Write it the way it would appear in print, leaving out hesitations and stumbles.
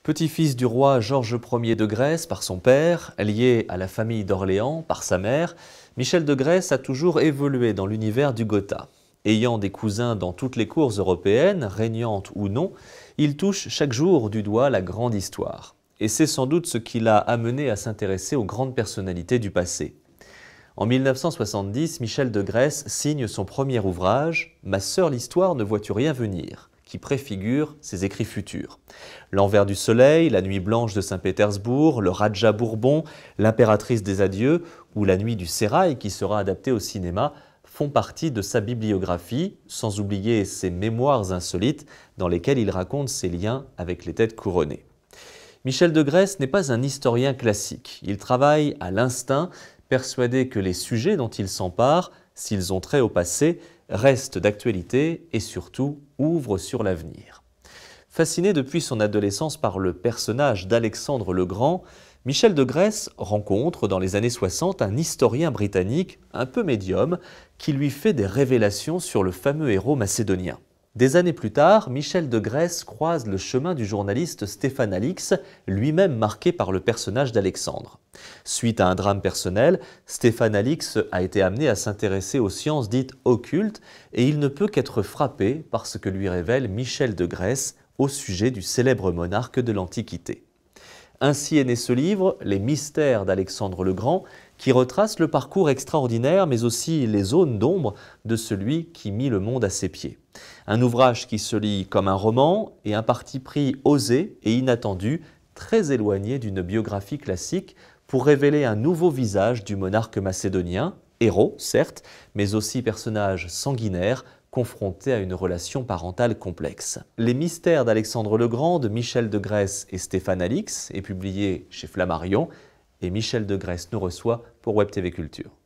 Petit-fils du roi Georges Ier de Grèce par son père, lié à la famille d'Orléans par sa mère, Michel de Grèce a toujours évolué dans l'univers du Gotha. Ayant des cousins dans toutes les cours européennes, régnantes ou non, il touche chaque jour du doigt la grande histoire. Et c'est sans doute ce qui l'a amené à s'intéresser aux grandes personnalités du passé. En 1970, Michel de Grèce signe son premier ouvrage « Ma sœur l'histoire, ne vois-tu rien venir ?» qui préfigure ses écrits futurs. L'envers du soleil, la nuit blanche de Saint-Pétersbourg, le Raja Bourbon, l'impératrice des adieux ou la nuit du sérail qui sera adaptée au cinéma font partie de sa bibliographie, sans oublier ses mémoires insolites dans lesquelles il raconte ses liens avec les têtes couronnées. Michel de Grèce n'est pas un historien classique. Il travaille à l'instinct, persuadé que les sujets dont il s'empare, s'ils ont trait au passé, restent d'actualité et surtout ouvrent sur l'avenir. Fasciné depuis son adolescence par le personnage d'Alexandre le Grand, Michel de Grèce rencontre dans les années 60 un historien britannique un peu médium qui lui fait des révélations sur le fameux héros macédonien. Des années plus tard, Michel de Grèce croise le chemin du journaliste Stéphane Alix, lui-même marqué par le personnage d'Alexandre. Suite à un drame personnel, Stéphane Alix a été amené à s'intéresser aux sciences dites occultes et il ne peut qu'être frappé par ce que lui révèle Michel de Grèce au sujet du célèbre monarque de l'Antiquité. Ainsi est né ce livre, Les mystères d'Alexandre le Grand, qui retrace le parcours extraordinaire mais aussi les zones d'ombre de celui qui mit le monde à ses pieds. Un ouvrage qui se lit comme un roman et un parti pris osé et inattendu, très éloigné d'une biographie classique, pour révéler un nouveau visage du monarque macédonien, héros certes, mais aussi personnage sanguinaire, confronté à une relation parentale complexe. Les mystères d'Alexandre le Grand de Michel de Grèce et Stéphane Alix est publié chez Flammarion et Michel de Grèce nous reçoit pour Web TV Culture.